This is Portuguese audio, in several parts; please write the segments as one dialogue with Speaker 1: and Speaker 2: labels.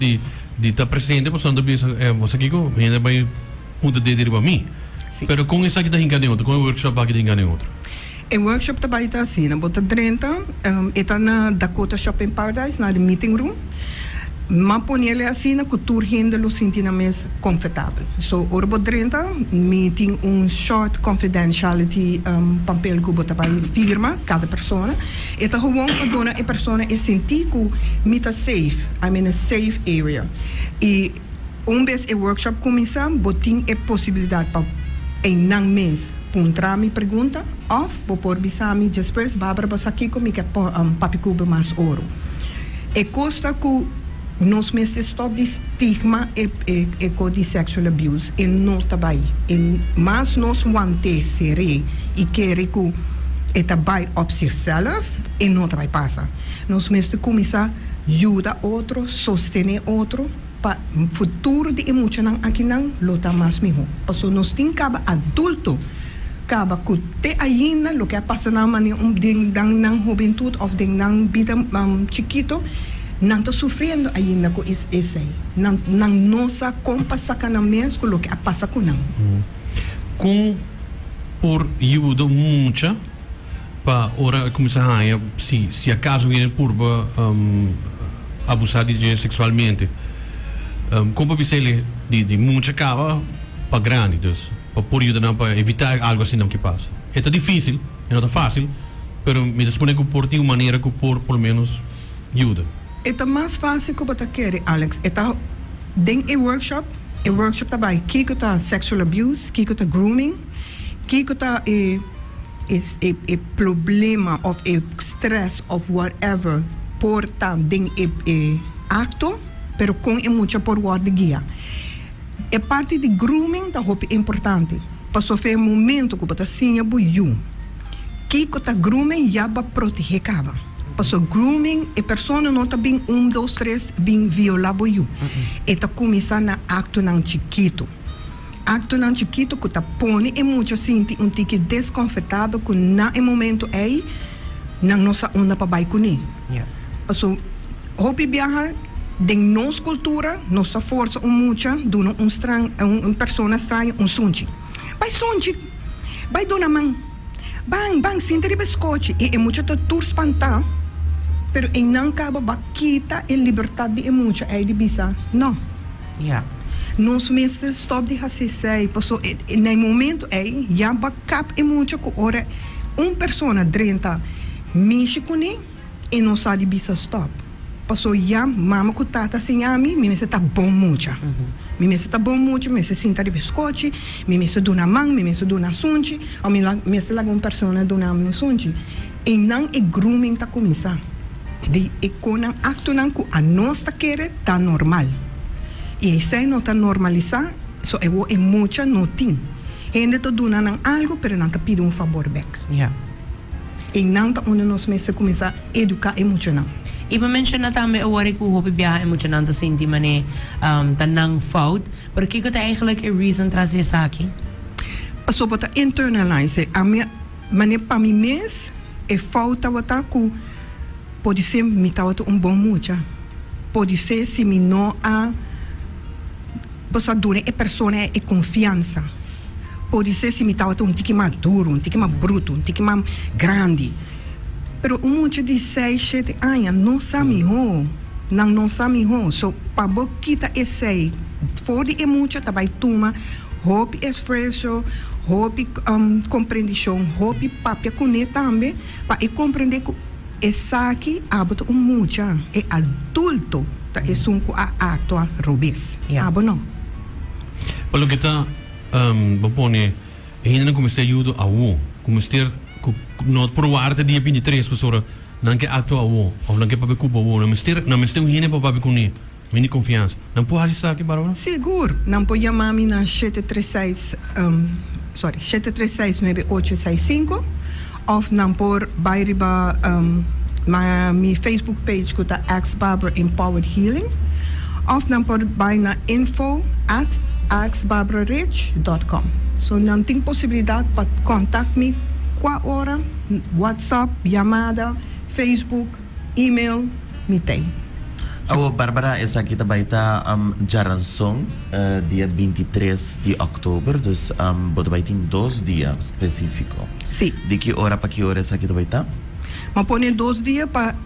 Speaker 1: de estar presente, passando pensa, você aqui com ainda vai punto de derivar mim. Pero com isso aqui da engane outro, com o workshop aqui da engane outro.
Speaker 2: O workshop também está assim, na bota 30, está na Dakota Shopping Paradise, na meeting room. Mas ponele assim na cultura ainda lo senti na mesa confortável. So, orbo 30, meeting short confidentiality papel que bota para firma cada pessoa. Eta gewoon dona a pessoa e sentir que mita safe, I'm in a safe area. E vez o workshop começa, botin a possibilidade para em não mês puntra mi pergunta of vou por bisami depois babra aqui comigo papi cuba mais ouro. E costa que nós mesmos stop de estigma e de sexual abuse e não trabalha. Mas nós vamos ser e querer que é trabalho op zichzelf e não trabalha passa. Nós mesmos começar a ajudar outro, sostener outro para o futuro de emoção aqui não luta mais melhor. Porque nós temos que adulto acaba que te ainda lo que passa na mania ding na juventude ou ding na vida chiquito não está sofrendo ainda com isso aí. Não nossa compassa com a mesma com o que passa com não.
Speaker 1: Com por ajuda muito para ora começar a se acaso viene por abusar de gente sexualmente. Como você de muita cava para grande, dus para ajudar para evitar algo assim não que passa. É difícil, não é fácil, mas me dispõe que por uma maneira que por pelo menos ajuda.
Speaker 2: É mais fácil que você quer, Alex. É dentro do workshop também, que está sexual abuse, que está grooming, que está o problema ou stress ou whatever por estar dentro do acto, pero com muita por guarda guia. É parte de grooming da roupa importante. Para sofrer momento que você sinha buiu. Que está grooming já vai proteger cada. Para grooming a pessoa não está bem 1, 2, 3 bem violar buiu. Está começando a acto não chiquito. Acto não chiquito que está põe e muito sente tique desconfortável que na momento aí não nossa onda para baixo nem. Para roupa viajar de nossa cultura, nossa força muita, dona pessoa estranha, sunchi. Vai sunchi, vai dona mão, bang, sinta de biscoito, e muita tour espantar, pero em não acaba baquita e liberdade de muita, é de bisa, não. Nós mesmos stop de racismo, passou, no momento aí, já backup e muita que ora, pessoa drenta, mexe com ele, e não sabe bisa stop. Passou já, mama com tata assim, me está bom muito. Me está bom muito, me sinta de biscoito, me está dona mão, me está dona sunchi, ou me está lá uma pessoa dona me sunchi. E não é grooming tá começar. De econan acto não que a nossa querer tá normal. E se não tá normalizar, so é muito não tem. Gente tá dona algo, pero não tá pedindo um favor back. E não tá onde nós mesmos começar a educar emocional.
Speaker 3: E para mencionar também o que o hobby biar emocional da senti mané tanang fout, porque que está eigenlijk a reason trazer isso aqui?
Speaker 2: Passou para internalize a minha mané para mim mesmo é falta wata ku pode ser me tá bom muito, pode ser se me não a possa durar a pessoa é confiança, pode ser se me tá tique mais duro, tique mais bruto, tique mais grande. Pero muito de 6, 7 anos não sabe não sabe so para boquita esse fora é muito também toma hobby esforço hobby compreensão hobby papia com ele também para compreender que esse aqui abre muito é adulto tá é sunco a atua rubis abo não
Speaker 1: pelo que tá bopone ainda não comecei a ajudar a comecei no provar dia 23 pessoa não que ato a ou não que para cuba ou não mestre um hine para para com mini confiança não pode achar aqui barulho
Speaker 2: seguro não pode chamar me na 736 7369865 ou não por bairiba mi Facebook page que tá Ask Barbara Empowered Healing ou não por vai na info@askbarbararich.com so não tem possibilidade para contact me qual hora, WhatsApp, chamada, Facebook, e-mail, me tem.
Speaker 4: Awo, Barbara, essa kita baita Jaransong, dia 23 de outubro, dus bota baita em 2 dias específico.
Speaker 2: Sim.
Speaker 4: De que hora para que hora essa kita baita?
Speaker 2: Mas põe 2 dias para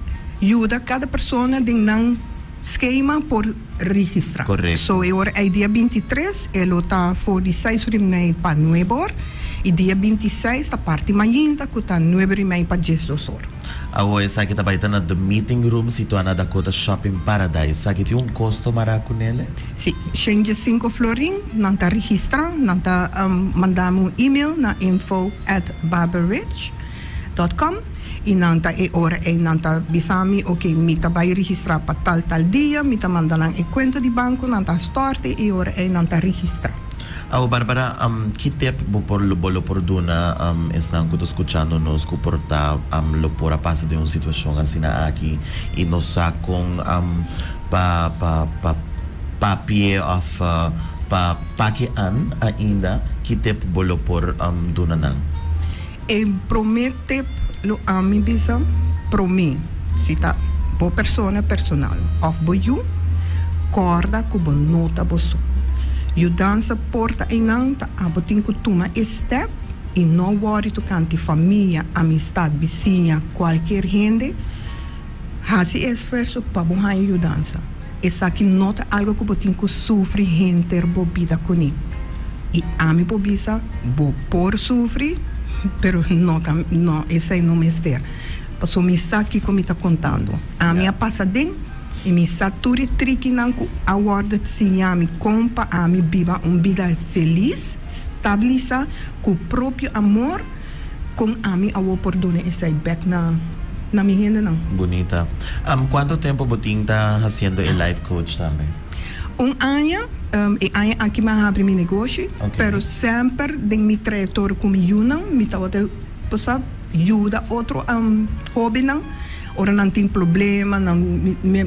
Speaker 2: ajudar cada pessoa em um esquema por registrar.
Speaker 4: Correto.
Speaker 2: So, é dia 23, ele está for de 6 horas para 9 horas, e dia 26, a parte manhã, que está 9 horas para 10 horas.
Speaker 4: Awo, essa kita baita na The Meeting Room, situada na Dakota Shopping Paradise. Sa kita yung custo maraco nele?
Speaker 2: Sim, change 5 florin, não está registrando, não está mandando e-mail na info@barbarridge.com e não está hora e não está bisami, ok, me está vai registrar para tal dia, me está mandando a conta de banco, não está storte e hora e não está registrar.
Speaker 4: Awo, Barbara, que tempo por duna estão escutando nos que porta lo por passa de uma situação assim aqui e nos sacam pa pie of pa que ainda que tempo bolo por duna não.
Speaker 2: E promete lo a mi bisa promi sita bo persona personal of bo you corda ku bo nota bo su you dança porta inang ta abotin ku tuma step e não worry tu canti família amistad vizinha qualquer gente hasi esforço pa bo han you dança essa que nota algo ku botin ku sufri gente bo vida kuni e ami bo bisa bo por sufri pero no, esse não me ester. Passou me aqui como está contando. A minha passadem e me saturi trique não a word se me compa a me viva vida feliz, estabiliza com o próprio amor com a minha oportunidade esse back na minha gente não.
Speaker 4: Bonita. Quanto tempo botin está fazendo a life coach também?
Speaker 2: Ano, e ano aqui me abre meu negócio,
Speaker 4: Okay.
Speaker 2: pero sempre de minha trajetória como Yunnan, me estava a ajuda outro hobby não, ora não tem problema, não,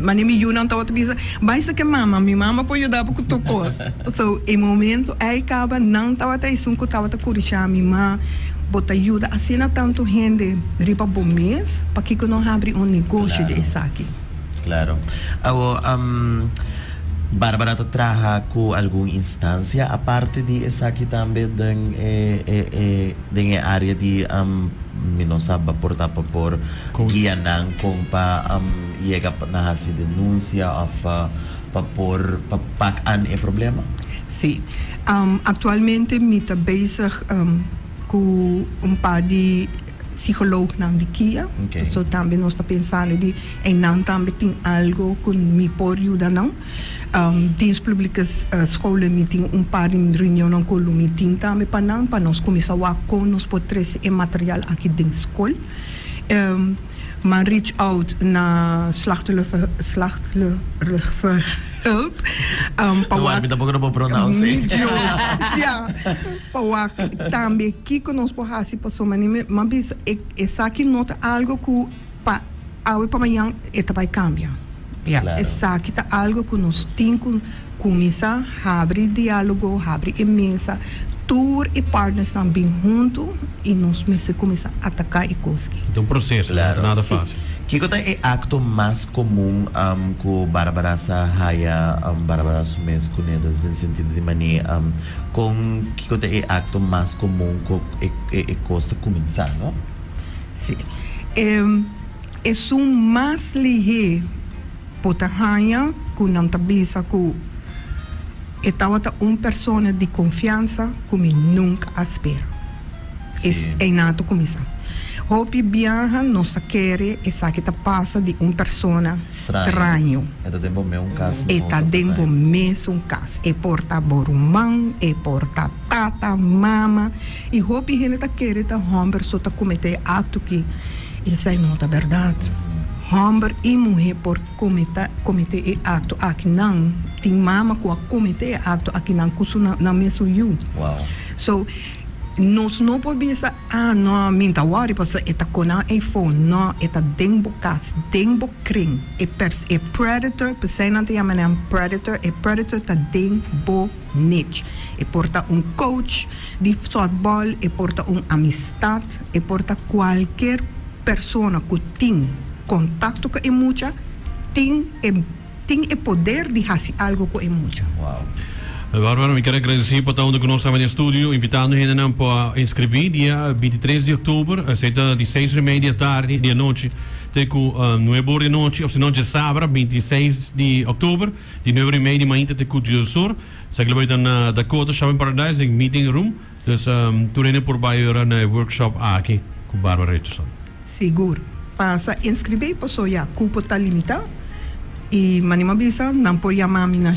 Speaker 2: mas nem Yunnan estava a dizer, mas que minha mama pode ajudar com tu coisa. So, em momento aí acaba não estava a isso que estava a corrigir minha mãe, bota ajuda assim na tanto gente riba bom mês, para que não abre negócio
Speaker 4: Claro.
Speaker 2: desse aqui.
Speaker 4: Claro. Awo, Barbara trabalha com alguma instância a parte de essa aqui também da área de não sabe portar por guia não com para chega na essa denúncia ou para por para an é problema.
Speaker 2: Sim. Atualmente me está bezig com par de psicólogo de Kia.
Speaker 4: Okay.
Speaker 2: So também nós está pensando de não também tem algo que me pode ajudar não. Dienst públicas escolas me tem par de reunião com o me tem também para nós começar a com nos potres e material aqui dentro da escola. Maar reach out na slachtofferhulp.
Speaker 4: Não, também não vou pronunciar.
Speaker 2: Ja, para também que nós podemos passar, mas essa aqui nota algo que para amanhã vai cambiar.
Speaker 3: Yeah.
Speaker 4: Claro.
Speaker 2: Essa aqui tá algo que nós temos que começar a abrir diálogo, abrir imensa, tour e partners também junto e nós começar a atacar e coisas.
Speaker 1: Então, processo,
Speaker 4: Claro.
Speaker 1: nada
Speaker 2: Sim.
Speaker 1: fácil.
Speaker 4: Que é acto mais comum que Barbara sa haya Barbara sumes kunedas no sentido de maneira com que é acto mais comum que costa começar, não?
Speaker 2: Sim. É mais ligeiro potahanya que não tá bisa que estava pessoa de confiança que me nunca espera. É nato começar. Hopi viaja, nossa quer, essa que passa de pessoa estranho.
Speaker 4: É dentro do caso.
Speaker 2: Está dentro mesmo caso. É porta borumão, é porta tata, mama. E hopi gente tá querendo homem só tá cometer ato que isso aí não é verdade. Homem e mulher por cometer ato aqui não. Tem mama que cometer ato aqui não custo na mesmo you.
Speaker 4: Wow.
Speaker 2: So, nós não podemos dizer, não, minta worry, porque está com a iPhone, não, está dentro casa, dentro crime. É predator, porque não tem a predator, é predator está dentro niche. É porta coach de futebol, é porta amistad, é porta qualquer pessoa que tem contato com a mucha, tem tem o poder de fazer algo com emoção.
Speaker 4: Wow.
Speaker 1: Bárbara, me quero agradecer por estar conosco no estúdio, invitando a gente para inscrever dia 23 de outubro, será de 6:30 da tarde, de noite, até com 9 da noite, ou se não, de sábado, 26 de outubro, de 9:30 da manhã até com o dia do sur. Saya vai estar na Dakota Shopping Paradise, em meeting room, então, turene por baixo na workshop aqui com Bárbara Richardson.
Speaker 2: Seguro. Para inscrever, pessoa já, cupo está limitado. E manima bisa, não por chamar a minha